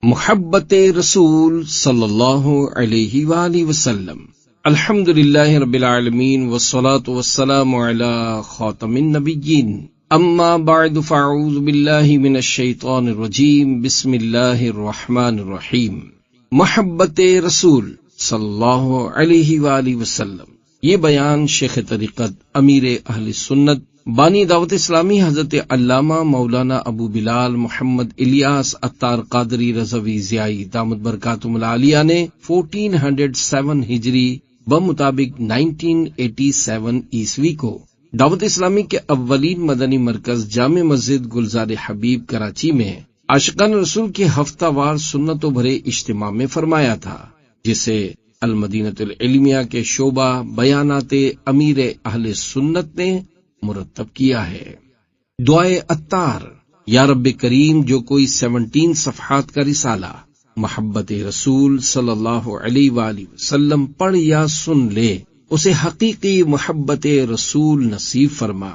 محبت رسول صلی اللہ علیہ وآلہ وسلم۔ الحمدللہ رب العالمین والصلاة والسلام علی خاتم النبیین، اما بعد فاعوذ باللہ من الشیطان الرجیم، بسم اللہ الرحمن الرحیم۔ محبت رسول صلی اللہ علیہ وآلہ وسلم، یہ بیان شیخ طریقت امیر اہل سنت بانی دعوت اسلامی حضرت علامہ مولانا ابو بلال محمد الیاس عطار قادری رضوی ضیائی دامت برکاتہم العالیہ نے 1407 ہجری بمطابق 1987 عیسوی کو دعوت اسلامی کے اولین مدنی مرکز جامع مسجد گلزار حبیب کراچی میں عاشقان رسول کے ہفتہ وار سنتوں بھرے اجتماع میں فرمایا تھا، جسے المدینۃ العلمیہ کے شعبہ بیانات امیر اہل سنت نے مرتب کیا ہے۔ دعائے عطار، یا رب کریم، جو کوئی 17 صفحات کا رسالہ محبت رسول صلی اللہ علیہ وآلہ وسلم پڑھ یا سن لے، اسے حقیقی محبت رسول نصیب فرما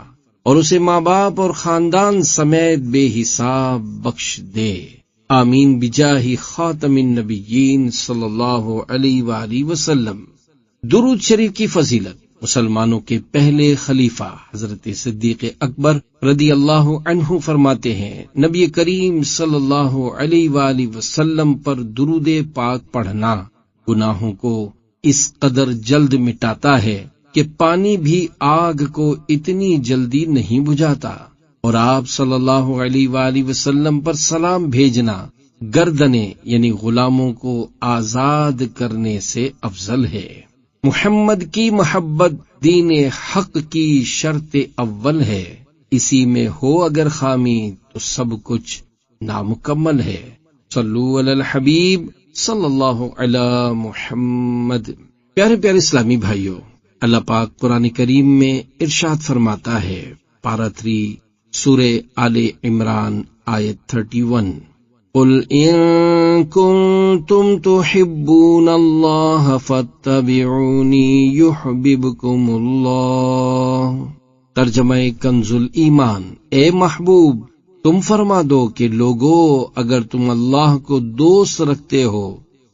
اور اسے ماں باپ اور خاندان سمیت بے حساب بخش دے، آمین بجاہ خاتم النبیین صلی اللہ علیہ وآلہ وسلم۔ درود شریف کی فضیلت مسلمانوں کے پہلے خلیفہ حضرت صدیق اکبر رضی اللہ عنہ فرماتے ہیں، نبی کریم صلی اللہ علیہ وآلہ وسلم پر درود پاک پڑھنا گناہوں کو اس قدر جلد مٹاتا ہے کہ پانی بھی آگ کو اتنی جلدی نہیں بجھاتا، اور آپ صلی اللہ علیہ وآلہ وسلم پر سلام بھیجنا گردنیں یعنی غلاموں کو آزاد کرنے سے افضل ہے۔ محمد کی محبت دین حق کی شرط اول ہے، اسی میں ہو اگر خامی تو سب کچھ نامکمل ہے۔ صلو علی الحبیب صلی اللہ علی محمد۔ پیارے پیارے اسلامی بھائیوں، اللہ پاک قرآن کریم میں ارشاد فرماتا ہے، پارہ 3 سورہ آل عمران آیت 31، قل ان کنتم تحبون اللہ فاتبعونی یحببکم اللہ۔ ترجمہ کنز الایمان، اے محبوب تم فرما دو کہ لوگو، اگر تم اللہ کو دوست رکھتے ہو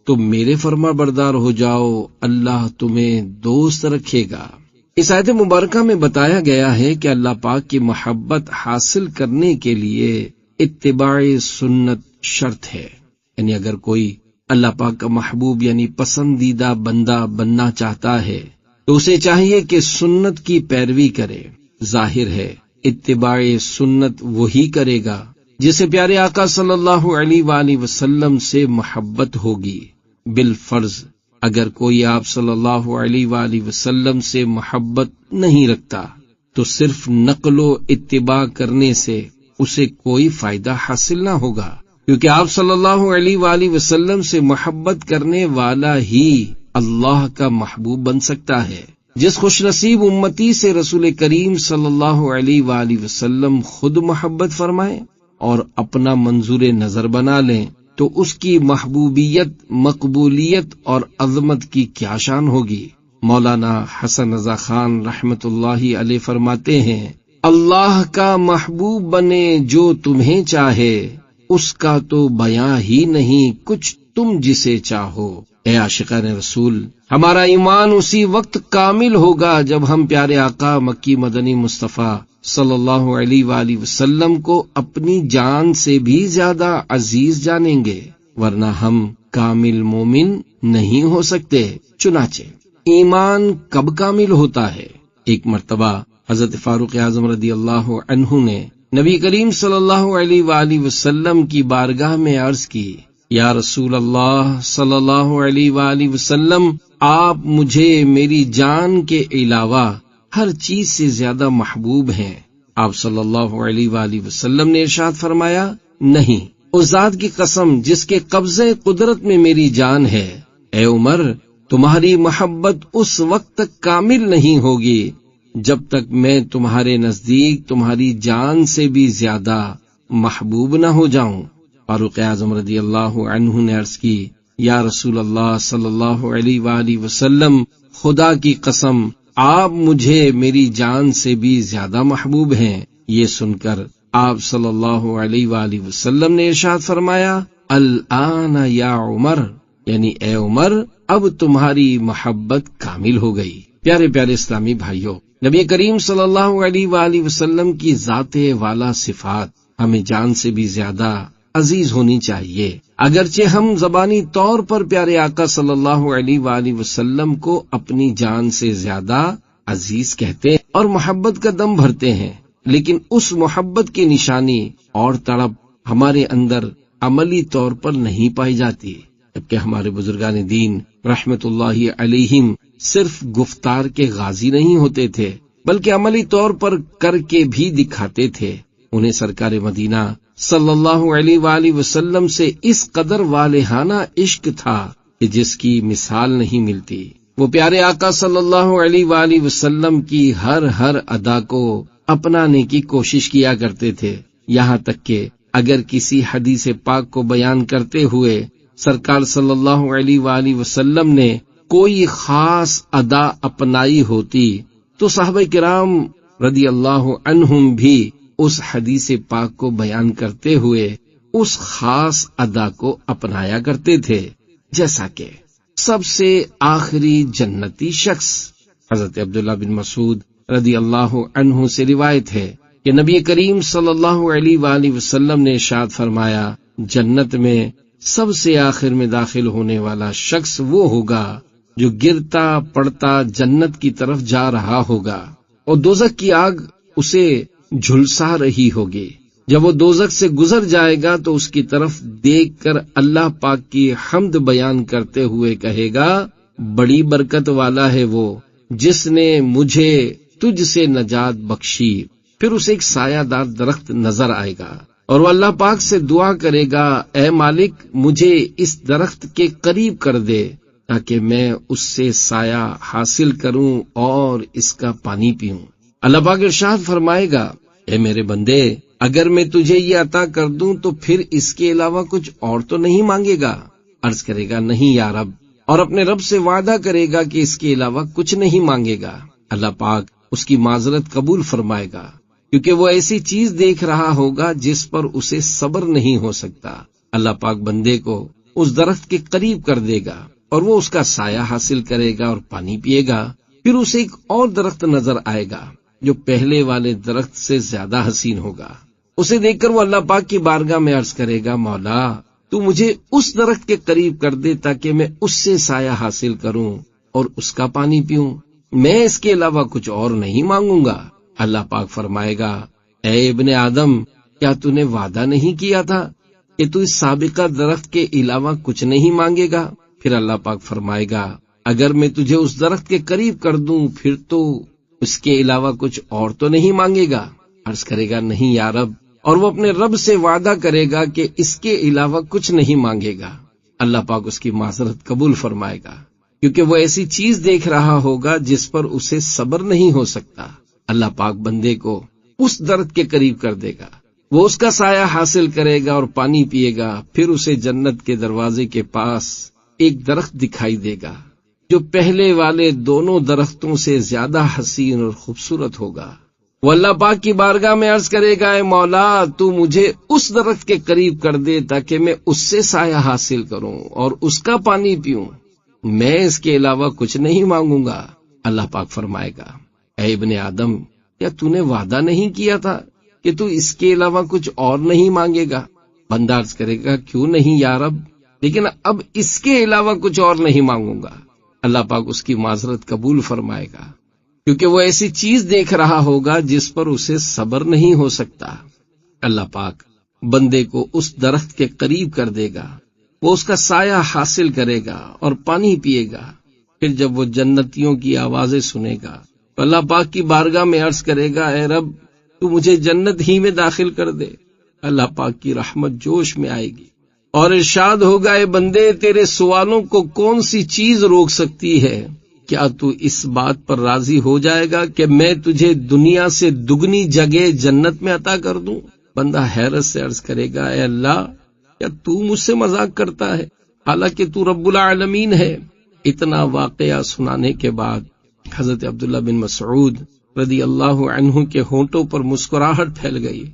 تو میرے فرما بردار ہو جاؤ، اللہ تمہیں دوست رکھے گا۔ اس آیت مبارکہ میں بتایا گیا ہے کہ اللہ پاک کی محبت حاصل کرنے کے لیے اتباع سنت شرط ہے، یعنی اگر کوئی اللہ پاک کا محبوب یعنی پسندیدہ بندہ بننا چاہتا ہے تو اسے چاہیے کہ سنت کی پیروی کرے۔ ظاہر ہے اتباع سنت وہی کرے گا جسے پیارے آقا صلی اللہ علیہ وآلہ وسلم سے محبت ہوگی۔ بالفرض اگر کوئی آپ صلی اللہ علیہ وآلہ وسلم سے محبت نہیں رکھتا تو صرف نقل و اتباع کرنے سے اسے کوئی فائدہ حاصل نہ ہوگا، کیونکہ آپ صلی اللہ علیہ وآلہ وسلم سے محبت کرنے والا ہی اللہ کا محبوب بن سکتا ہے۔ جس خوش نصیب امتی سے رسول کریم صلی اللہ علیہ وآلہ وسلم خود محبت فرمائیں اور اپنا منظور نظر بنا لیں تو اس کی محبوبیت، مقبولیت اور عظمت کی کیا شان ہوگی۔ مولانا حسن رضا خان رحمت اللہ علیہ فرماتے ہیں، اللہ کا محبوب بنے جو تمہیں چاہے، اس کا تو بیاں ہی نہیں کچھ تم جسے چاہو۔ اے عاشقان رسول، ہمارا ایمان اسی وقت کامل ہوگا جب ہم پیارے آقا مکی مدنی مصطفیٰ صلی اللہ علیہ وآلہ وسلم کو اپنی جان سے بھی زیادہ عزیز جانیں گے، ورنہ ہم کامل مومن نہیں ہو سکتے۔ چنانچہ ایمان کب کامل ہوتا ہے؟ ایک مرتبہ حضرت فاروق اعظم رضی اللہ عنہ نے نبی کریم صلی اللہ علیہ وآلہ وسلم کی بارگاہ میں عرض کی، یا رسول اللہ صلی اللہ علیہ وآلہ وسلم، آپ مجھے میری جان کے علاوہ ہر چیز سے زیادہ محبوب ہیں۔ آپ صلی اللہ علیہ وآلہ وسلم نے ارشاد فرمایا، نہیں، اس ذات کی قسم جس کے قبضے قدرت میں میری جان ہے، اے عمر، تمہاری محبت اس وقت تک کامل نہیں ہوگی جب تک میں تمہارے نزدیک تمہاری جان سے بھی زیادہ محبوب نہ ہو جاؤں۔ فاروق اعظم رضی اللہ عنہ نے عرض کی، یا رسول اللہ صلی اللہ علیہ وآلہ وسلم، خدا کی قسم آپ مجھے میری جان سے بھی زیادہ محبوب ہیں۔ یہ سن کر آپ صلی اللہ علیہ وآلہ وسلم نے ارشاد فرمایا، الآن یا عمر، یعنی اے عمر اب تمہاری محبت کامل ہو گئی۔ پیارے پیارے اسلامی بھائیوں، نبی کریم صلی اللہ علیہ وآلہ وسلم کی ذات والا صفات ہمیں جان سے بھی زیادہ عزیز ہونی چاہیے۔ اگرچہ ہم زبانی طور پر پیارے آقا صلی اللہ علیہ وآلہ وسلم کو اپنی جان سے زیادہ عزیز کہتے ہیں اور محبت کا دم بھرتے ہیں، لیکن اس محبت کی نشانی اور تڑپ ہمارے اندر عملی طور پر نہیں پائی جاتی، جبکہ ہمارے بزرگان دین رحمت اللہ علیہم صرف گفتار کے غازی نہیں ہوتے تھے بلکہ عملی طور پر کر کے بھی دکھاتے تھے۔ انہیں سرکار مدینہ صلی اللہ علیہ وآلہ وسلم سے اس قدر والہانہ عشق تھا کہ جس کی مثال نہیں ملتی۔ وہ پیارے آقا صلی اللہ علیہ وآلہ وسلم کی ہر ادا کو اپنانے کی کوشش کیا کرتے تھے، یہاں تک کہ اگر کسی حدیث پاک کو بیان کرتے ہوئے سرکار صلی اللہ علیہ وآلہ وسلم نے کوئی خاص ادا اپنائی ہوتی تو صحابہ کرام رضی اللہ عنہم بھی اس حدیث پاک کو بیان کرتے ہوئے اس خاص ادا کو اپنایا کرتے تھے، جیسا کہ سب سے آخری جنتی شخص حضرت عبداللہ بن مسعود رضی اللہ عنہ سے روایت ہے کہ نبی کریم صلی اللہ علیہ وآلہ وسلم نے ارشاد فرمایا، جنت میں سب سے آخر میں داخل ہونے والا شخص وہ ہوگا جو گرتا پڑتا جنت کی طرف جا رہا ہوگا اور دوزخ کی آگ اسے جھلسا رہی ہوگی۔ جب وہ دوزخ سے گزر جائے گا تو اس کی طرف دیکھ کر اللہ پاک کی حمد بیان کرتے ہوئے کہے گا، بڑی برکت والا ہے وہ جس نے مجھے تجھ سے نجات بخشی۔ پھر اسے ایک سایہ دار درخت نظر آئے گا اور وہ اللہ پاک سے دعا کرے گا، اے مالک مجھے اس درخت کے قریب کر دے تاکہ میں اس سے سایہ حاصل کروں اور اس کا پانی پیوں۔ اللہ پاک ارشاد فرمائے گا، اے میرے بندے اگر میں تجھے یہ عطا کر دوں تو پھر اس کے علاوہ کچھ اور تو نہیں مانگے گا؟ عرض کرے گا، نہیں یا رب، اور اپنے رب سے وعدہ کرے گا کہ اس کے علاوہ کچھ نہیں مانگے گا۔ اللہ پاک اس کی معذرت قبول فرمائے گا کیونکہ وہ ایسی چیز دیکھ رہا ہوگا جس پر اسے صبر نہیں ہو سکتا۔ اللہ پاک بندے کو اس درخت کے قریب کر دے گا اور وہ اس کا سایہ حاصل کرے گا اور پانی پیے گا۔ پھر اسے ایک اور درخت نظر آئے گا جو پہلے والے درخت سے زیادہ حسین ہوگا۔ اسے دیکھ کر وہ اللہ پاک کی بارگاہ میں عرض کرے گا، مولا تو مجھے اس درخت کے قریب کر دے تاکہ میں اس سے سایہ حاصل کروں اور اس کا پانی پیوں، میں اس کے علاوہ کچھ اور نہیں مانگوں گا۔ اللہ پاک فرمائے گا، اے ابن آدم، کیا تو نے وعدہ نہیں کیا تھا کہ تو اس سابقہ درخت کے علاوہ کچھ نہیں مانگے گا؟ پھر اللہ پاک فرمائے گا، اگر میں تجھے اس درخت کے قریب کر دوں پھر تو اس کے علاوہ کچھ اور تو نہیں مانگے گا؟ عرض کرے گا، نہیں یا رب، اور وہ اپنے رب سے وعدہ کرے گا کہ اس کے علاوہ کچھ نہیں مانگے گا۔ اللہ پاک اس کی معذرت قبول فرمائے گا کیونکہ وہ ایسی چیز دیکھ رہا ہوگا جس پر اسے صبر نہیں ہو سکتا۔ اللہ پاک بندے کو اس درخت کے قریب کر دے گا، وہ اس کا سایہ حاصل کرے گا اور پانی پیے گا۔ پھر اسے جنت کے دروازے کے پاس ایک درخت دکھائی دے گا جو پہلے والے دونوں درختوں سے زیادہ حسین اور خوبصورت ہوگا۔ وہ اللہ پاک کی بارگاہ میں عرض کرے گا، اے مولا تو مجھے اس درخت کے قریب کر دے تاکہ میں اس سے سایہ حاصل کروں اور اس کا پانی پیوں، میں اس کے علاوہ کچھ نہیں مانگوں گا۔ اللہ پاک فرمائے گا، اے ابن آدم، کیا تو نے وعدہ نہیں کیا تھا کہ تو اس کے علاوہ کچھ اور نہیں مانگے گا؟ بندہ عرض کرے گا، کیوں نہیں یا رب، لیکن اب اس کے علاوہ کچھ اور نہیں مانگوں گا۔ اللہ پاک اس کی معذرت قبول فرمائے گا کیونکہ وہ ایسی چیز دیکھ رہا ہوگا جس پر اسے صبر نہیں ہو سکتا۔ اللہ پاک بندے کو اس درخت کے قریب کر دے گا، وہ اس کا سایہ حاصل کرے گا اور پانی پیے گا۔ پھر جب وہ جنتیوں کی آوازیں سنے گا تو اللہ پاک کی بارگاہ میں عرض کرے گا، اے رب تو مجھے جنت ہی میں داخل کر دے۔ اللہ پاک کی رحمت جوش میں آئے گی اور ارشاد ہوگا، اے بندے تیرے سوالوں کو کون سی چیز روک سکتی ہے؟ کیا تو اس بات پر راضی ہو جائے گا کہ میں تجھے دنیا سے دگنی جگہ جنت میں عطا کر دوں؟ بندہ حیرت سے عرض کرے گا، اے اللہ کیا تو مجھ سے مذاق کرتا ہے حالانکہ تو رب العالمین ہے۔ اتنا واقعہ سنانے کے بعد حضرت عبداللہ بن مسعود رضی اللہ عنہ کے ہونٹوں پر مسکراہٹ پھیل گئی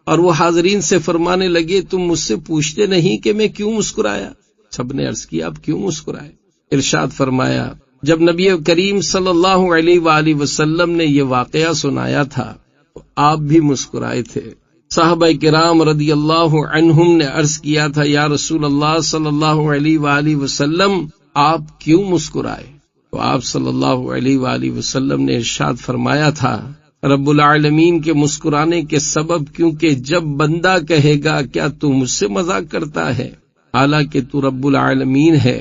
اور وہ حاضرین سے فرمانے لگے تم مجھ سے پوچھتے نہیں کہ میں کیوں مسکرایا؟ سب نے عرض کیا آپ کیوں مسکرائے؟ ارشاد فرمایا جب نبی کریم صلی اللہ علیہ وآلہ وسلم نے یہ واقعہ سنایا تھا تو آپ بھی مسکرائے تھے۔ صحابہ کرام رضی اللہ عنہم نے عرض کیا تھا یا رسول اللہ صلی اللہ علیہ وآلہ وسلم آپ کیوں مسکرائے؟ تو آپ صلی اللہ علیہ وآلہ وسلم نے ارشاد فرمایا تھا رب العالمین کے مسکرانے کے سبب، کیونکہ جب بندہ کہے گا کیا تو مجھ سے مذاق کرتا ہے حالانکہ تو رب العالمین ہے،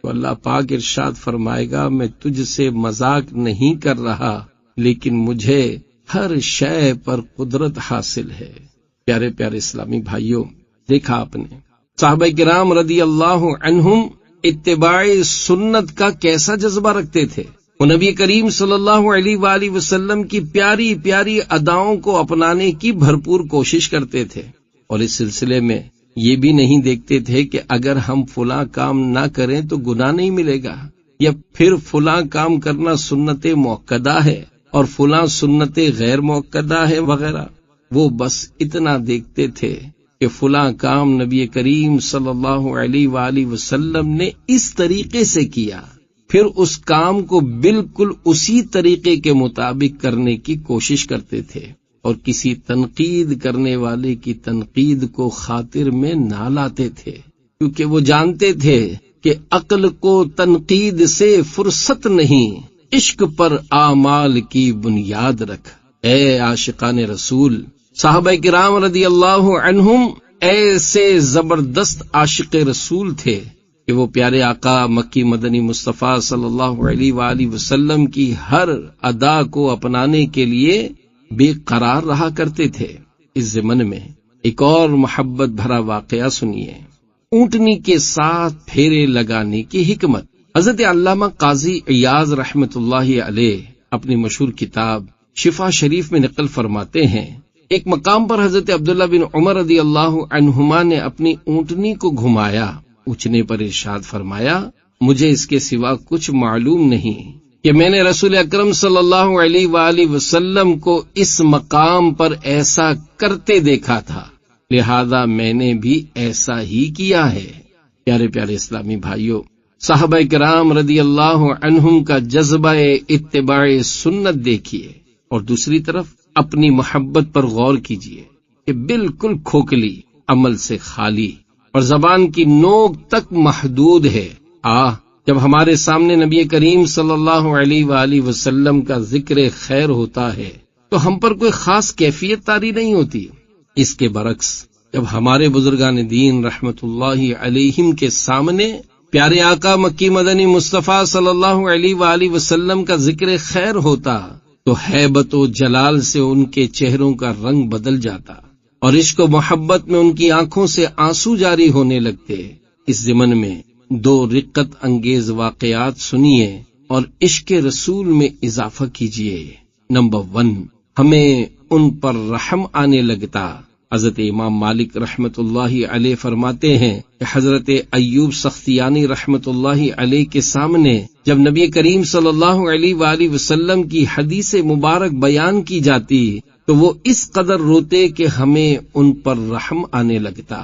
تو اللہ پاک ارشاد فرمائے گا میں تجھ سے مذاق نہیں کر رہا لیکن مجھے ہر شے پر قدرت حاصل ہے۔ پیارے پیارے اسلامی بھائیوں، دیکھا آپ نے صحابہ کرام رضی اللہ عنہم اتباع سنت کا کیسا جذبہ رکھتے تھے۔ وہ نبی کریم صلی اللہ علیہ وآلہ وسلم کی پیاری پیاری اداؤں کو اپنانے کی بھرپور کوشش کرتے تھے، اور اس سلسلے میں یہ بھی نہیں دیکھتے تھے کہ اگر ہم فلاں کام نہ کریں تو گناہ نہیں ملے گا، یا پھر فلاں کام کرنا سنت مؤکدہ ہے اور فلاں سنت غیر مؤکدہ ہے وغیرہ۔ وہ بس اتنا دیکھتے تھے کہ فلاں کام نبی کریم صلی اللہ علیہ وآلہ وسلم نے اس طریقے سے کیا، پھر اس کام کو بالکل اسی طریقے کے مطابق کرنے کی کوشش کرتے تھے، اور کسی تنقید کرنے والے کی تنقید کو خاطر میں نہ لاتے تھے، کیونکہ وہ جانتے تھے کہ عقل کو تنقید سے فرصت نہیں، عشق پر اعمال کی بنیاد رکھ۔ اے عاشقان رسول، صحابہ کرام رضی اللہ عنہم ایسے زبردست عاشق رسول تھے کہ وہ پیارے آقا مکی مدنی مصطفیٰ صلی اللہ علیہ وآلہ وسلم کی ہر ادا کو اپنانے کے لیے بے قرار رہا کرتے تھے۔ اس ضمن میں ایک اور محبت بھرا واقعہ سنیے، اونٹنی کے ساتھ پھیرے لگانے کی حکمت۔ حضرت علامہ قاضی عیاض رحمت اللہ علیہ اپنی مشہور کتاب شفا شریف میں نقل فرماتے ہیں ایک مقام پر حضرت عبداللہ بن عمر رضی اللہ عنہما نے اپنی اونٹنی کو گھمایا، اونچنے پر ارشاد فرمایا مجھے اس کے سوا کچھ معلوم نہیں کہ میں نے رسول اکرم صلی اللہ علیہ وآلہ وسلم کو اس مقام پر ایسا کرتے دیکھا تھا، لہذا میں نے بھی ایسا ہی کیا ہے۔ پیارے پیارے اسلامی بھائیوں، صحابہ کرام رضی اللہ عنہم کا جذبہ اتباع سنت دیکھیے، اور دوسری طرف اپنی محبت پر غور کیجیے کہ بالکل کھوکھلی، عمل سے خالی اور زبان کی نوک تک محدود ہے۔ جب ہمارے سامنے نبی کریم صلی اللہ علیہ وآلہ وسلم کا ذکر خیر ہوتا ہے تو ہم پر کوئی خاص کیفیت طاری نہیں ہوتی۔ اس کے برعکس جب ہمارے بزرگان دین رحمت اللہ علیہم کے سامنے پیارے آقا مکی مدنی مصطفیٰ صلی اللہ علیہ وآلہ وسلم کا ذکر خیر ہوتا تو ہیبت و جلال سے ان کے چہروں کا رنگ بدل جاتا، اور عشق و محبت میں ان کی آنکھوں سے آنسو جاری ہونے لگتے۔ اس ضمن میں دو رقت انگیز واقعات سنیے اور عشق رسول میں اضافہ کیجیے۔ نمبر 1، ہمیں ان پر رحم آنے لگتا۔ حضرت امام مالک رحمت اللہ علیہ فرماتے ہیں کہ حضرت ایوب سختیانی رحمت اللہ علیہ کے سامنے جب نبی کریم صلی اللہ علیہ وآلہ وسلم کی حدیث مبارک بیان کی جاتی تو وہ اس قدر روتے کہ ہمیں ان پر رحم آنے لگتا۔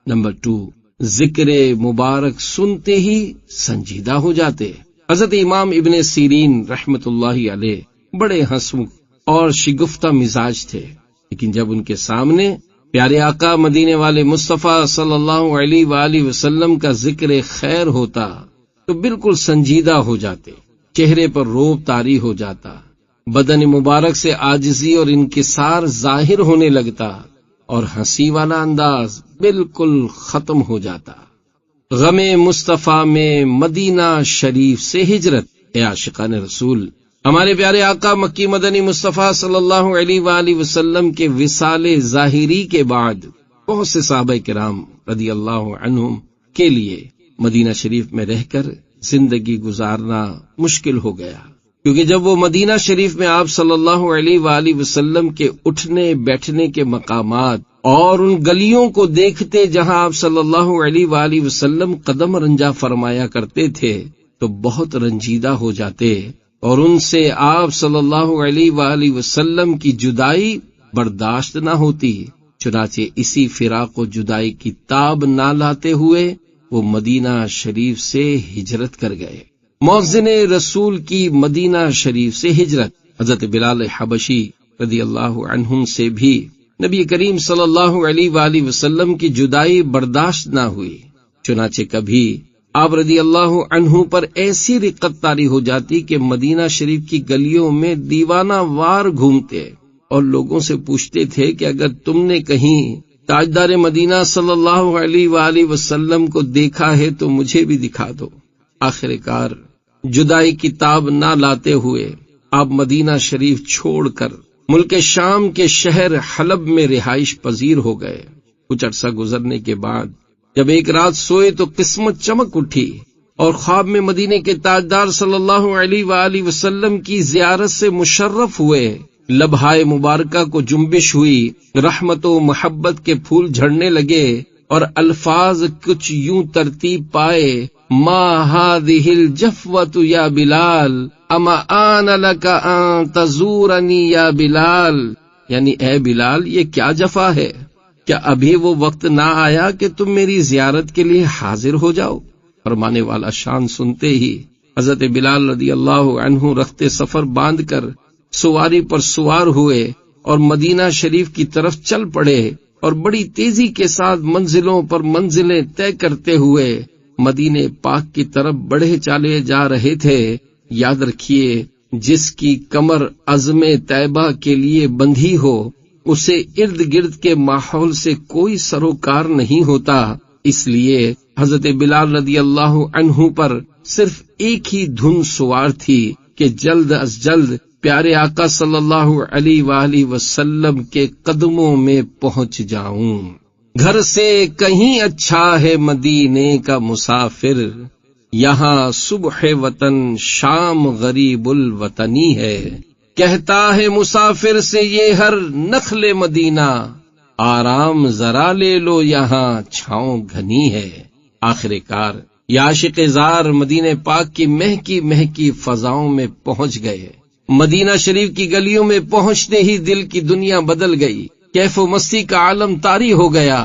نمبر 2، ذکر مبارک سنتے ہی سنجیدہ ہو جاتے۔ حضرت امام ابن سیرین رحمت اللہ علیہ بڑے ہنسمکھ اور شگفتہ مزاج تھے، لیکن جب ان کے سامنے پیارے آقا مدینے والے مصطفیٰ صلی اللہ علیہ وآلہ وسلم کا ذکر خیر ہوتا تو بالکل سنجیدہ ہو جاتے، چہرے پر روب طاری ہو جاتا، بدن مبارک سے عاجزی اور انکسار ظاہر ہونے لگتا، اور ہنسی والا انداز بالکل ختم ہو جاتا۔ غم مصطفیٰ میں مدینہ شریف سے ہجرت۔ اے عاشقان رسول، ہمارے پیارے آقا مکی مدنی مصطفیٰ صلی اللہ علیہ وآلہ وسلم کے وصال ظاہری کے بعد بہت سے صحابہ کرام رضی اللہ عنہم کے لیے مدینہ شریف میں رہ کر زندگی گزارنا مشکل ہو گیا، کیونکہ جب وہ مدینہ شریف میں آپ صلی اللہ علیہ وآلہ وسلم کے اٹھنے بیٹھنے کے مقامات اور ان گلیوں کو دیکھتے جہاں آپ صلی اللہ علیہ وآلہ وسلم قدم رنجا فرمایا کرتے تھے تو بہت رنجیدہ ہو جاتے، اور ان سے آپ صلی اللہ علیہ وآلہ وسلم کی جدائی برداشت نہ ہوتی، چنانچہ اسی فراق و جدائی کی تاب نہ لاتے ہوئے وہ مدینہ شریف سے ہجرت کر گئے۔ مؤذن رسول کی مدینہ شریف سے ہجرت۔ حضرت بلال حبشی رضی اللہ عنہم سے بھی نبی کریم صلی اللہ علیہ وآلہ وسلم کی جدائی برداشت نہ ہوئی، چنانچہ کبھی آپ رضی اللہ عنہ پر ایسی رقت طاری ہو جاتی کہ مدینہ شریف کی گلیوں میں دیوانہ وار گھومتے اور لوگوں سے پوچھتے تھے کہ اگر تم نے کہیں تاجدار مدینہ صلی اللہ علیہ وآلہ وسلم کو دیکھا ہے تو مجھے بھی دکھا دو۔ آخر کار جدائی کی تاب نہ لاتے ہوئے آپ مدینہ شریف چھوڑ کر ملک شام کے شہر حلب میں رہائش پذیر ہو گئے۔ کچھ عرصہ گزرنے کے بعد جب ایک رات سوئے تو قسمت چمک اٹھی اور خواب میں مدینے کے تاجدار صلی اللہ علیہ وآلہ وسلم کی زیارت سے مشرف ہوئے۔ لبہائے مبارکہ کو جنبش ہوئی، رحمت و محبت کے پھول جھڑنے لگے اور الفاظ کچھ یوں ترتیب پائے: ما هذه الجفوة یا بلال اما آن لک ان تزورنی یا بلال، یعنی اے بلال یہ کیا جفا ہے، کیا ابھی وہ وقت نہ آیا کہ تم میری زیارت کے لیے حاضر ہو جاؤ؟ فرمانے والا شان سنتے ہی حضرت بلال رضی اللہ عنہ رخت سفر باندھ کر سواری پر سوار ہوئے اور مدینہ شریف کی طرف چل پڑے اور بڑی تیزی کے ساتھ منزلوں پر منزلیں طے کرتے ہوئے مدینے پاک کی طرف بڑھے چالے جا رہے تھے۔ یاد رکھیے، جس کی کمر عزم طیبہ کے لیے بندھی ہو اسے ارد گرد کے ماحول سے کوئی سروکار نہیں ہوتا۔ اس لیے حضرت بلال رضی اللہ عنہ پر صرف ایک ہی دھن سوار تھی کہ جلد از جلد پیارے آقا صلی اللہ علیہ وآلہ وسلم کے قدموں میں پہنچ جاؤں۔ گھر سے کہیں اچھا ہے مدینے کا مسافر، یہاں صبح وطن شام غریب الوطنی ہے۔ کہتا ہے مسافر سے یہ ہر نخل مدینہ، آرام ذرا لے لو یہاں چھاؤں گھنی ہے۔ آخر کار یہ عاشق زار مدینہ پاک کی مہکی مہکی فضاؤں میں پہنچ گئے۔ مدینہ شریف کی گلیوں میں پہنچتے ہی دل کی دنیا بدل گئی، کیف و مستی کا عالم طاری ہو گیا۔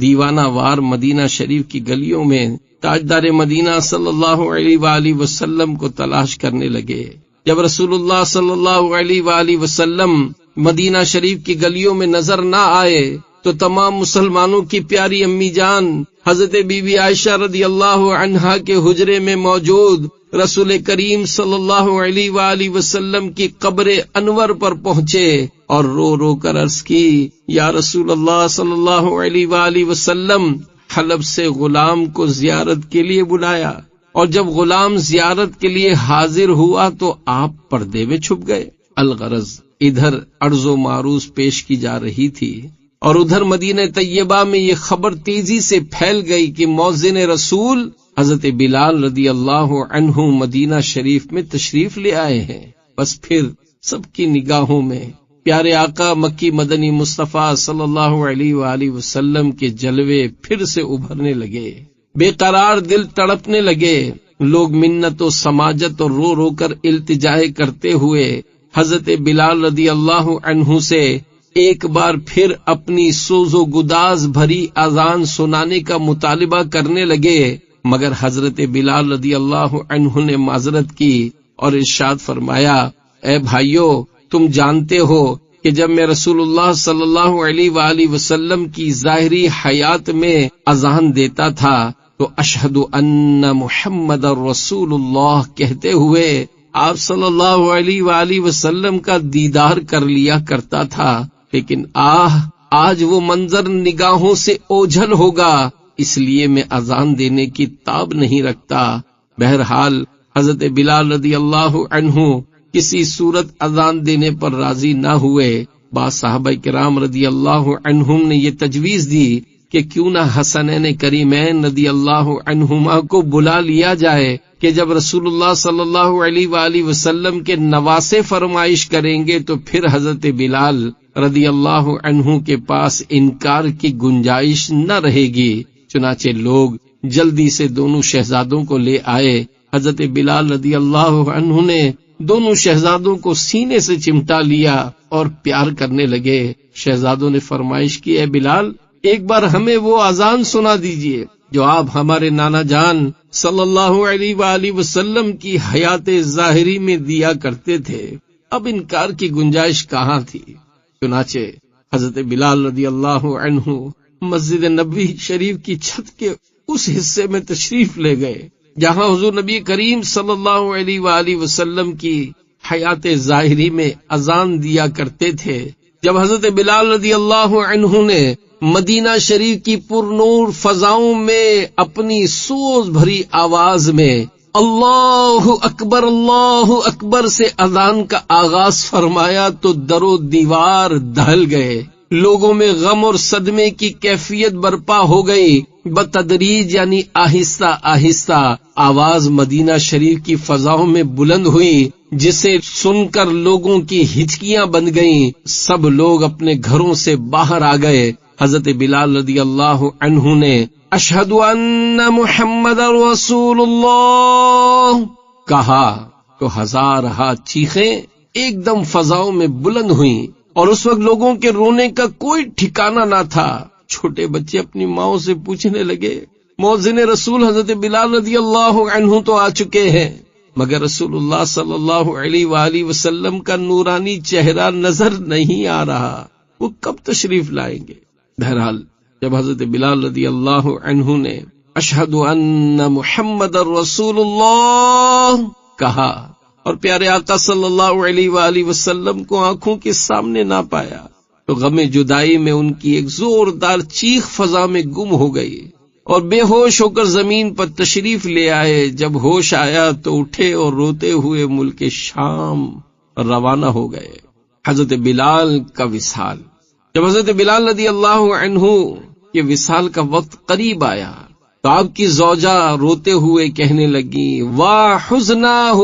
دیوانہ وار مدینہ شریف کی گلیوں میں تاجدار مدینہ صلی اللہ علیہ وآلہ وسلم کو تلاش کرنے لگے۔ جب رسول اللہ صلی اللہ علیہ وآلہ وسلم مدینہ شریف کی گلیوں میں نظر نہ آئے تو تمام مسلمانوں کی پیاری امی جان حضرت بی بی عائشہ رضی اللہ عنہا کے حجرے میں موجود رسول کریم صلی اللہ علیہ وآلہ وسلم کی قبر انور پر پہنچے اور رو رو کر عرض کی: یا رسول اللہ صلی اللہ علیہ وآلہ وسلم، حلب سے غلام کو زیارت کے لیے بلایا، اور جب غلام زیارت کے لیے حاضر ہوا تو آپ پردے میں چھپ گئے۔ الغرض ادھر عرض و معروض پیش کی جا رہی تھی اور ادھر مدینہ طیبہ میں یہ خبر تیزی سے پھیل گئی کہ مؤذن رسول حضرت بلال رضی اللہ عنہ مدینہ شریف میں تشریف لے آئے ہیں۔ بس پھر سب کی نگاہوں میں پیارے آقا مکی مدنی مصطفیٰ صلی اللہ علیہ وآلہ وسلم کے جلوے پھر سے ابھرنے لگے، بے قرار دل تڑپنے لگے۔ لوگ منت و سماجت اور رو رو کر التجائے کرتے ہوئے حضرت بلال رضی اللہ عنہ سے ایک بار پھر اپنی سوز و گداز بھری اذان سنانے کا مطالبہ کرنے لگے، مگر حضرت بلال رضی اللہ عنہ نے معذرت کی اور ارشاد فرمایا: اے بھائیو، تم جانتے ہو کہ جب میں رسول اللہ صلی اللہ علیہ وآلہ وسلم کی ظاہری حیات میں اذان دیتا تھا تو اشہد ان محمد رسول اللہ کہتے ہوئے آپ صلی اللہ علیہ وآلہ وسلم کا دیدار کر لیا کرتا تھا، لیکن آج وہ منظر نگاہوں سے اوجھل ہوگا، اس لیے میں اذان دینے کی تاب نہیں رکھتا۔ بہرحال حضرت بلال رضی اللہ عنہ کسی صورت اذان دینے پر راضی نہ ہوئے۔ بعض صحابہ کرام رضی اللہ عنہم نے یہ تجویز دی کہ کیوں نہ حسنین کریمین رضی اللہ عنہما کو بلا لیا جائے کہ جب رسول اللہ صلی اللہ علیہ وآلہ وسلم کے نواسے فرمائش کریں گے تو پھر حضرت بلال رضی اللہ عنہ کے پاس انکار کی گنجائش نہ رہے گی۔ چنانچہ لوگ جلدی سے دونوں شہزادوں کو لے آئے۔ حضرت بلال رضی اللہ عنہ نے دونوں شہزادوں کو سینے سے چمٹا لیا اور پیار کرنے لگے۔ شہزادوں نے فرمائش کی، اے بلال، ایک بار ہمیں وہ اذان سنا دیجئے جو آپ ہمارے نانا جان صلی اللہ علیہ وآلہ وسلم کی حیات ظاہری میں دیا کرتے تھے۔ اب انکار کی گنجائش کہاں تھی؟ چنانچہ حضرت بلال رضی اللہ عنہ مسجد نبوی شریف کی چھت کے اس حصے میں تشریف لے گئے جہاں حضور نبی کریم صلی اللہ علیہ وآلہ وسلم کی حیات ظاہری میں اذان دیا کرتے تھے۔ جب حضرت بلال رضی اللہ عنہ نے مدینہ شریف کی پر نور فضاؤں میں اپنی سوز بھری آواز میں اللہ اکبر سے اذان کا آغاز فرمایا تو در و دیوار دہل گئے، لوگوں میں غم اور صدمے کی کیفیت برپا ہو گئی۔ بتدریج یعنی آہستہ آہستہ آواز مدینہ شریف کی فضاؤں میں بلند ہوئی، جسے سن کر لوگوں کی ہچکیاں بن گئیں۔ سب لوگ اپنے گھروں سے باہر آ گئے۔ حضرت بلال رضی اللہ عنہ نے اشہد ان محمد رسول اللہ کہا تو ہزارہا چیخیں ایک دم فضاؤں میں بلند ہوئیں، اور اس وقت لوگوں کے رونے کا کوئی ٹھکانہ نہ تھا۔ چھوٹے بچے اپنی ماؤں سے پوچھنے لگے، مؤذن رسول حضرت بلال رضی اللہ عنہ تو آ چکے ہیں، مگر رسول اللہ صلی اللہ علیہ وآلہ وسلم کا نورانی چہرہ نظر نہیں آ رہا، وہ کب تشریف لائیں گے؟ بہرحال جب حضرت بلال رضی اللہ عنہ نے اشہد ان محمد رسول اللہ کہا اور پیارے آقا صلی اللہ علیہ وآلہ وسلم کو آنکھوں کے سامنے نہ پایا تو غم جدائی میں ان کی ایک زوردار چیخ فضا میں گم ہو گئی اور بے ہوش ہو کر زمین پر تشریف لے آئے۔ جب ہوش آیا تو اٹھے اور روتے ہوئے ملک شام روانہ ہو گئے۔ حضرت بلال کا وصال۔ جب حضرت بلال رضی اللہ عنہ کے وصال کا وقت قریب آیا تو آپ کی زوجہ روتے ہوئے کہنے لگی، واہ حزناہ،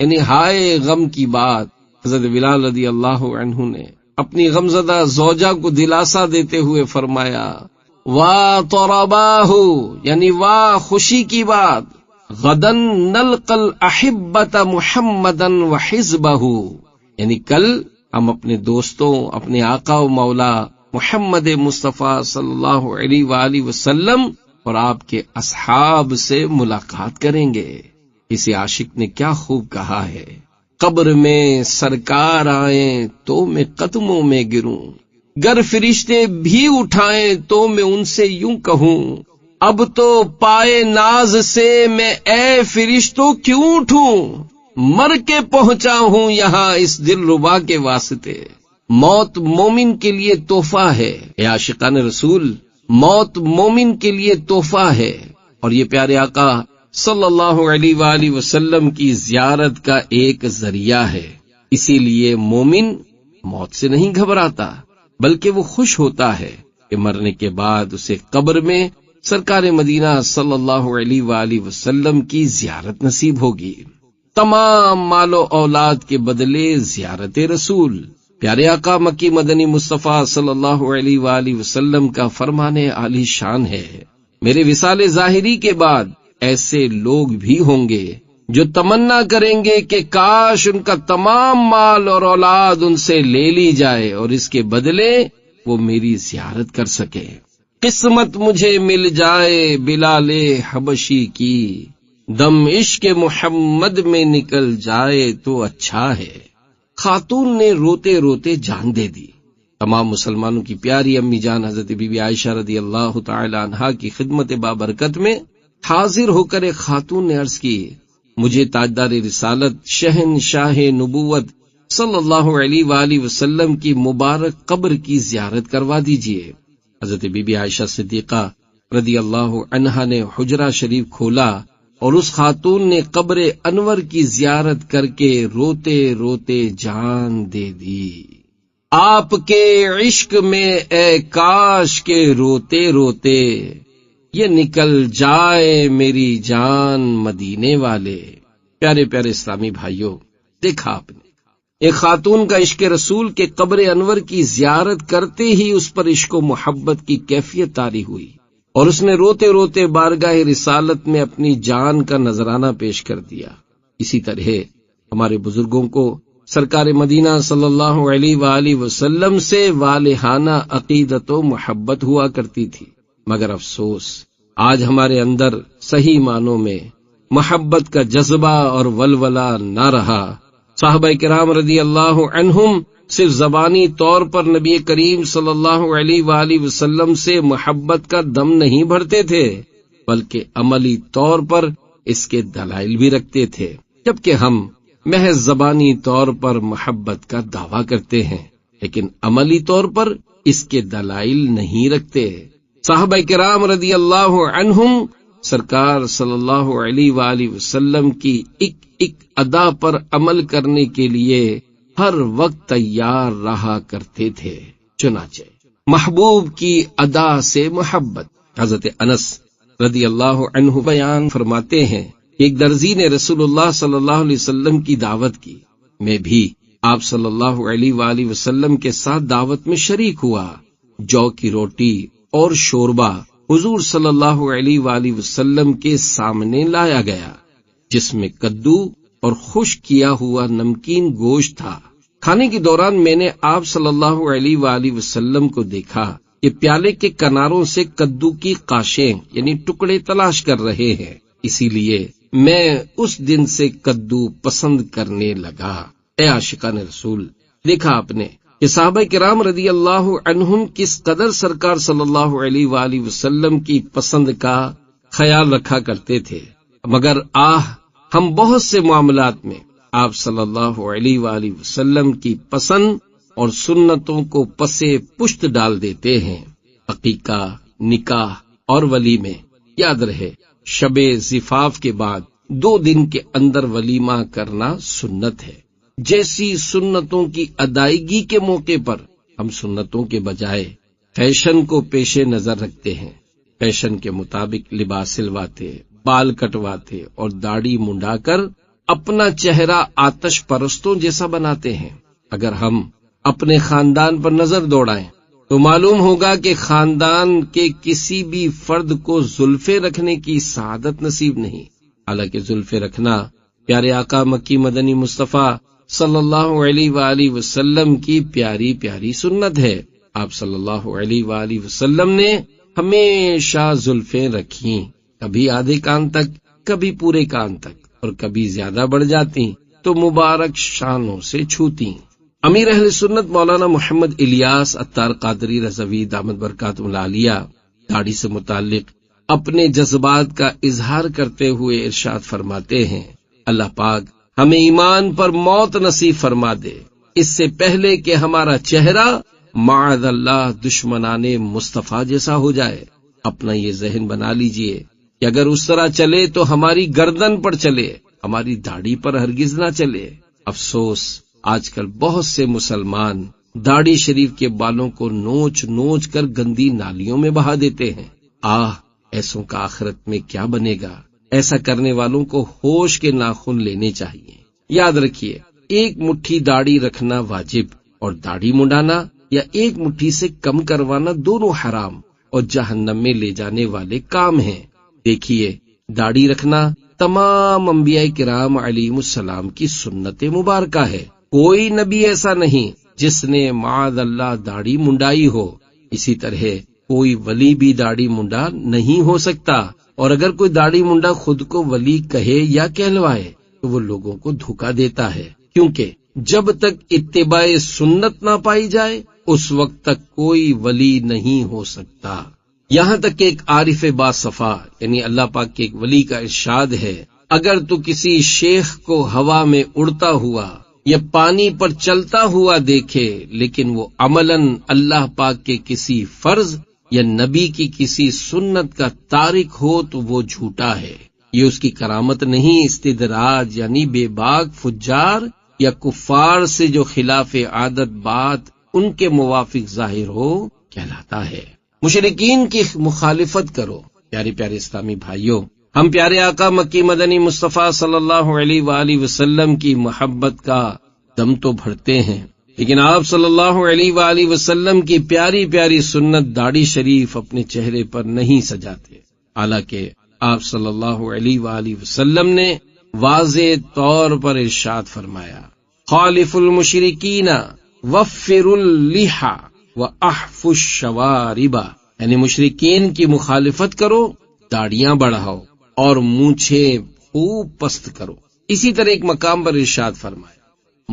یعنی ہائے غم کی بات۔ حضرت بلال رضی اللہ عنہ نے اپنی غمزدہ زوجہ کو دلاسا دیتے ہوئے فرمایا، واہ طرباہ، یعنی واہ خوشی کی بات، غدن نلقى الاحبۃ محمدا وحزبہ، یعنی کل ہم اپنے دوستوں، اپنے آقا و مولا محمد مصطفیٰ صلی اللہ علیہ وآلہ وسلم اور آپ کے اصحاب سے ملاقات کریں گے۔ کسی عاشق نے کیا خوب کہا ہے، قبر میں سرکار آئیں تو میں قدموں میں گروں، گر فرشتے بھی اٹھائیں تو میں ان سے یوں کہوں، اب تو پائے ناز سے میں اے فرشتوں کیوں اٹھوں، مر کے پہنچا ہوں یہاں اس دل ربا کے واسطے۔ موت مومن کے لیے تحفہ ہے، اے عاشقان رسول، موت مومن کے لیے تحفہ ہے، اور یہ پیارے آقا صلی اللہ علیہ وآلہ وسلم کی زیارت کا ایک ذریعہ ہے۔ اسی لیے مومن موت سے نہیں گھبراتا، بلکہ وہ خوش ہوتا ہے کہ مرنے کے بعد اسے قبر میں سرکار مدینہ صلی اللہ علیہ وآلہ وسلم کی زیارت نصیب ہوگی۔ تمام مال و اولاد کے بدلے زیارت رسول۔ پیارے آقا مکی مدنی مصطفیٰ صلی اللہ علیہ وآلہ وسلم کا فرمان عالی شان ہے، میرے وصال ظاہری کے بعد ایسے لوگ بھی ہوں گے جو تمنا کریں گے کہ کاش ان کا تمام مال اور اولاد ان سے لے لی جائے اور اس کے بدلے وہ میری زیارت کر سکے۔ قسمت مجھے مل جائے بلال حبشی کی، دم عشق محمد میں نکل جائے تو اچھا ہے۔ خاتون نے روتے روتے جان دے دی۔ تمام مسلمانوں کی پیاری امی جان حضرت بی بی عائشہ رضی اللہ تعالی عنہا کی خدمت بابرکت میں حاضر ہو کر ایک خاتون نے عرض کی، مجھے تاجدار رسالت شہنشاہ نبوت صلی اللہ علیہ وآلہ وسلم کی مبارک قبر کی زیارت کروا دیجیے۔ حضرت بی بی عائشہ صدیقہ رضی اللہ عنہا نے حجرہ شریف کھولا اور اس خاتون نے قبر انور کی زیارت کر کے روتے روتے جان دے دی۔ آپ کے عشق میں اے کاش کے روتے روتے یہ نکل جائے میری جان مدینے والے۔ پیارے پیارے اسلامی بھائیوں، دیکھا آپ نے ایک خاتون کا عشق رسول کے قبر انور کی زیارت کرتے ہی اس پر عشق و محبت کی کیفیت طاری ہوئی اور اس نے روتے روتے بارگاہ رسالت میں اپنی جان کا نذرانہ پیش کر دیا۔ اسی طرح ہمارے بزرگوں کو سرکار مدینہ صلی اللہ علیہ وآلہ وسلم سے والہانہ عقیدت و محبت ہوا کرتی تھی، مگر افسوس آج ہمارے اندر صحیح معنوں میں محبت کا جذبہ اور ولولہ نہ رہا۔ صحابہ کرام رضی اللہ عنہم صرف زبانی طور پر نبی کریم صلی اللہ علیہ وآلہ وسلم سے محبت کا دم نہیں بھرتے تھے، بلکہ عملی طور پر اس کے دلائل بھی رکھتے تھے، جبکہ ہم محض زبانی طور پر محبت کا دعویٰ کرتے ہیں لیکن عملی طور پر اس کے دلائل نہیں رکھتے۔ صحابہ کرام رضی اللہ عنہم سرکار صلی اللہ علیہ وآلہ وسلم کی ایک ادا پر عمل کرنے کے لیے ہر وقت تیار رہا کرتے تھے۔ چنانچہ محبوب کی ادا سے محبت، حضرت انس رضی اللہ عنہ بیان فرماتے ہیں، ایک درزی نے رسول اللہ صلی اللہ علیہ وسلم کی دعوت کی، میں بھی آپ صلی اللہ علیہ وآلہ وسلم کے ساتھ دعوت میں شریک ہوا۔ جو کی روٹی اور شوربہ حضور صلی اللہ علیہ وآلہ وسلم کے سامنے لایا گیا، جس میں کدو اور خشک کیا ہوا نمکین گوشت تھا۔ کھانے کے دوران میں نے آپ صلی اللہ علیہ وآلہ وسلم کو دیکھا کہ پیالے کے کناروں سے کدو کی قاشیں یعنی ٹکڑے تلاش کر رہے ہیں، اسی لیے میں اس دن سے کدو پسند کرنے لگا۔ اے عاشقان رسول، دیکھا آپ نے کہ صحابہ کرام رضی اللہ عنہم کس قدر سرکار صلی اللہ علیہ وآلہ وسلم کی پسند کا خیال رکھا کرتے تھے، مگر ہم بہت سے معاملات میں آپ صلی اللہ علیہ وآلہ وسلم کی پسند اور سنتوں کو پسے پشت ڈال دیتے ہیں۔ عقیقہ، نکاح اور ولیمے، یاد رہے شب زفاف کے بعد 2 دن کے اندر ولیمہ کرنا سنت ہے۔ جیسی سنتوں کی ادائیگی کے موقع پر ہم سنتوں کے بجائے فیشن کو پیش نظر رکھتے ہیں، فیشن کے مطابق لباس سلواتے، بال کٹواتے اور داڑھی منڈا کر اپنا چہرہ آتش پرستوں جیسا بناتے ہیں۔ اگر ہم اپنے خاندان پر نظر دوڑائیں تو معلوم ہوگا کہ خاندان کے کسی بھی فرد کو زلفے رکھنے کی سعادت نصیب نہیں، حالانکہ زلفے رکھنا پیارے آقا مکی مدنی مصطفیٰ صلی اللہ علیہ وآلہ وسلم کی پیاری پیاری سنت ہے۔ آپ صلی اللہ علیہ وآلہ وسلم نے ہمیشہ زلفیں رکھیں، کبھی آدھے کان تک، کبھی پورے کان تک، اور کبھی زیادہ بڑھ جاتی تو مبارک شانوں سے چھوتی۔ امیر اہل سنت مولانا محمد الیاس عطار قادری رضوی دامت برکاتہ العالیہ داڑھی سے متعلق اپنے جذبات کا اظہار کرتے ہوئے ارشاد فرماتے ہیں، اللہ پاک ہمیں ایمان پر موت نصیب فرما دے، اس سے پہلے کہ ہمارا چہرہ معاذ اللہ دشمنان مصطفیٰ جیسا ہو جائے۔ اپنا یہ ذہن بنا لیجئے کہ اگر اس طرح چلے تو ہماری گردن پر چلے، ہماری داڑھی پر ہرگز نہ چلے۔ افسوس آج کل بہت سے مسلمان داڑھی شریف کے بالوں کو نوچ نوچ کر گندی نالیوں میں بہا دیتے ہیں۔ ایسوں کا آخرت میں کیا بنے گا؟ ایسا کرنے والوں کو ہوش کے ناخن لینے چاہیے۔ یاد رکھیے، ایک مٹھی داڑھی رکھنا واجب اور داڑھی منڈانا یا ایک مٹھی سے کم کروانا دونوں حرام اور جہنم میں لے جانے والے کام ہیں۔ دیکھیے، داڑھی رکھنا تمام انبیاء کرام علیہم السلام کی سنت مبارکہ ہے۔ کوئی نبی ایسا نہیں جس نے معاذ اللہ داڑھی منڈائی ہو، اسی طرح کوئی ولی بھی داڑھی منڈا نہیں ہو سکتا، اور اگر کوئی داڑھی منڈا خود کو ولی کہے یا کہلوائے تو وہ لوگوں کو دھوکا دیتا ہے، کیونکہ جب تک اتباع سنت نہ پائی جائے اس وقت تک کوئی ولی نہیں ہو سکتا۔ یہاں تک کہ ایک عارف باصفا یعنی اللہ پاک کے ایک ولی کا ارشاد ہے، اگر تو کسی شیخ کو ہوا میں اڑتا ہوا یا پانی پر چلتا ہوا دیکھے لیکن وہ عملاً اللہ پاک کے کسی فرض یا نبی کی کسی سنت کا تارک ہو تو وہ جھوٹا ہے۔ یہ اس کی کرامت نہیں، استدراج یعنی بے باک فجار یا کفار سے جو خلاف عادت بات ان کے موافق ظاہر ہو کہلاتا ہے۔ مشرکین کی مخالفت کرو۔ پیارے پیارے اسلامی بھائیوں، ہم پیارے آقا مکی مدنی مصطفیٰ صلی اللہ علیہ وآلہ وسلم کی محبت کا دم تو بھرتے ہیں، لیکن آپ صلی اللہ علیہ وآلہ وسلم کی پیاری پیاری سنت داڑھی شریف اپنے چہرے پر نہیں سجاتے، حالانکہ آپ صلی اللہ علیہ وآلہ وسلم نے واضح طور پر ارشاد فرمایا، خالف المشرکین وفر اللحى واحف الشوارب، یعنی مشرکین کی مخالفت کرو، داڑیاں بڑھاؤ اور مونچھیں خوب پست کرو۔ اسی طرح ایک مقام پر ارشاد فرمایا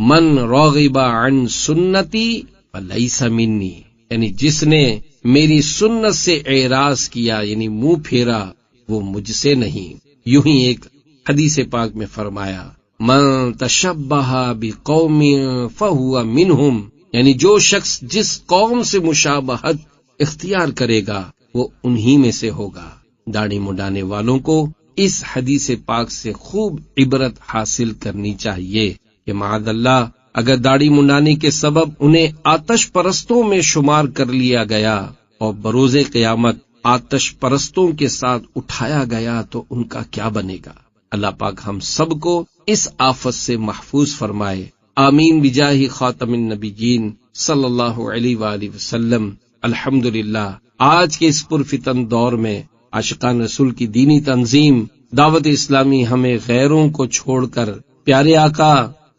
من راغب عن سنتی فلیس منی، یعنی جس نے میری سنت سے اعراض کیا یعنی منہ پھیرا وہ مجھ سے نہیں۔ یوں ہی ایک حدیث پاک میں فرمایا من تشبہ بقوم فہو منہم، یعنی جو شخص جس قوم سے مشابہت اختیار کرے گا وہ انہی میں سے ہوگا۔ داڑھی منڈانے والوں کو اس حدیث پاک سے خوب عبرت حاصل کرنی چاہیے کہ معاذ اللہ اگر داڑھی منڈانے کے سبب انہیں آتش پرستوں میں شمار کر لیا گیا اور بروز قیامت آتش پرستوں کے ساتھ اٹھایا گیا تو ان کا کیا بنے گا۔ اللہ پاک ہم سب کو اس آفت سے محفوظ فرمائے، آمین بجاہ خاتم النبیین صلی اللہ علیہ وآلہ وسلم۔ الحمدللہ آج کے اس پرفتن دور میں عاشقان رسول کی دینی تنظیم دعوت اسلامی ہمیں غیروں کو چھوڑ کر پیارے آقا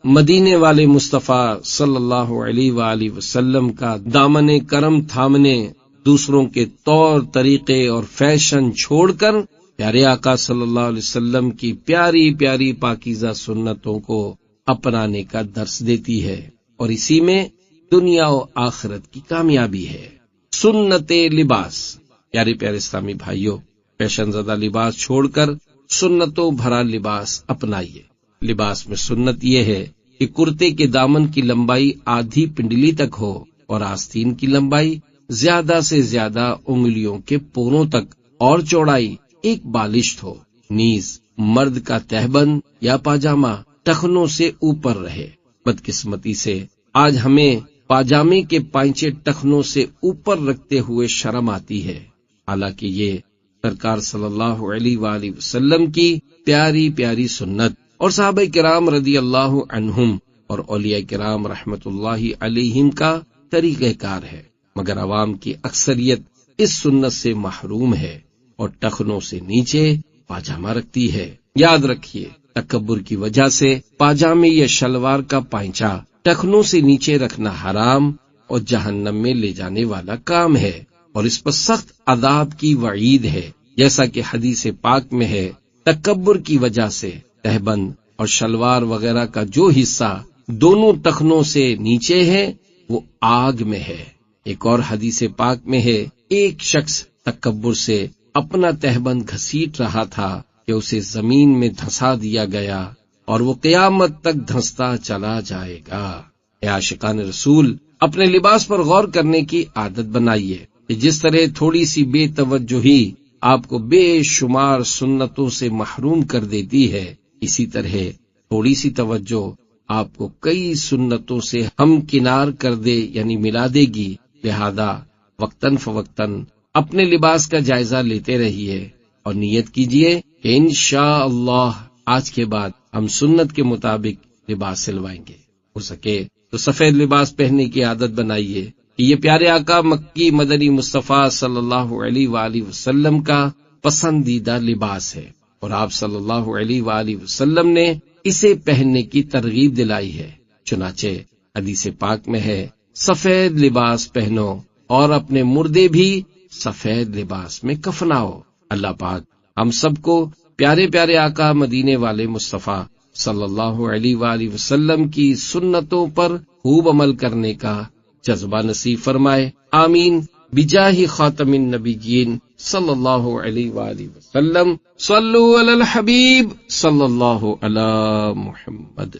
مدینے والے مصطفیٰ صلی اللہ علیہ وآلہ وسلم کا دامن کرم تھامنے، دوسروں کے طور طریقے اور فیشن چھوڑ کر پیارے آقا صلی اللہ علیہ وسلم کی پیاری پیاری پاکیزہ سنتوں کو اپنانے کا درس دیتی ہے، اور اسی میں دنیا و آخرت کی کامیابی ہے۔ سنت لباس، پیارے پیارے اسلامی بھائیوں، فیشن زدہ لباس چھوڑ کر سنتوں بھرا لباس اپنائیے۔ لباس میں سنت یہ ہے کہ کرتے کے دامن کی لمبائی آدھی پنڈلی تک ہو اور آستین کی لمبائی زیادہ سے زیادہ انگلیوں کے پوروں تک اور چوڑائی ایک بالشت ہو۔ نیز مرد کا تہبند یا پاجامہ ٹخنوں سے اوپر رہے۔ بدقسمتی سے آج ہمیں پاجامے کے پائنچے ٹخنوں سے اوپر رکھتے ہوئے شرم آتی ہے، حالانکہ یہ سرکار صلی اللہ علیہ وآلہ وسلم کی پیاری پیاری سنت اور صحابہ کرام رضی اللہ عنہم اور اولیاء کرام رحمت اللہ علیہم کا طریقہ کار ہے، مگر عوام کی اکثریت اس سنت سے محروم ہے اور ٹخنوں سے نیچے پاجامہ رکھتی ہے۔ یاد رکھیے تکبر کی وجہ سے پاجامے یا شلوار کا پائنچا ٹخنوں سے نیچے رکھنا حرام اور جہنم میں لے جانے والا کام ہے، اور اس پر سخت عذاب کی وعید ہے، جیسا کہ حدیث پاک میں ہے تکبر کی وجہ سے تہبند اور شلوار وغیرہ کا جو حصہ دونوں ٹخنوں سے نیچے ہے وہ آگ میں ہے۔ ایک اور حدیث پاک میں ہے ایک شخص تکبر سے اپنا تہبند گھسیٹ رہا تھا کہ اسے زمین میں دھسا دیا گیا اور وہ قیامت تک دھستا چلا جائے گا۔ اے عاشقان رسول، اپنے لباس پر غور کرنے کی عادت بنائیے کہ جس طرح تھوڑی سی بے توجہی آپ کو بے شمار سنتوں سے محروم کر دیتی ہے، اسی طرح تھوڑی سی توجہ آپ کو کئی سنتوں سے ہم کنار کر دے یعنی ملا دے گی۔ لہذا وقتاً فوقتاً اپنے لباس کا جائزہ لیتے رہیے اور نیت کیجئے کہ انشاءاللہ آج کے بعد ہم سنت کے مطابق لباس سلوائیں گے۔ ہو سکے تو سفید لباس پہننے کی عادت بنائیے کہ یہ پیارے آقا مکی مدنی مصطفیٰ صلی اللہ علیہ وآلہ وسلم کا پسندیدہ لباس ہے، اور آپ صلی اللہ علیہ وآلہ وسلم نے اسے پہننے کی ترغیب دلائی ہے۔ چنانچہ حدیث پاک میں ہے سفید لباس پہنو اور اپنے مردے بھی سفید لباس میں کفناؤ۔ اللہ پاک ہم سب کو پیارے پیارے آقا مدینے والے مصطفیٰ صلی اللہ علیہ وآلہ وسلم کی سنتوں پر خوب عمل کرنے کا جذبہ نصیب فرمائے، آمین بجاہ خاتم النبیین صلی اللہ علیہ وآلہ وسلم۔ صلو علی الحبیب صلی اللہ علی محمد۔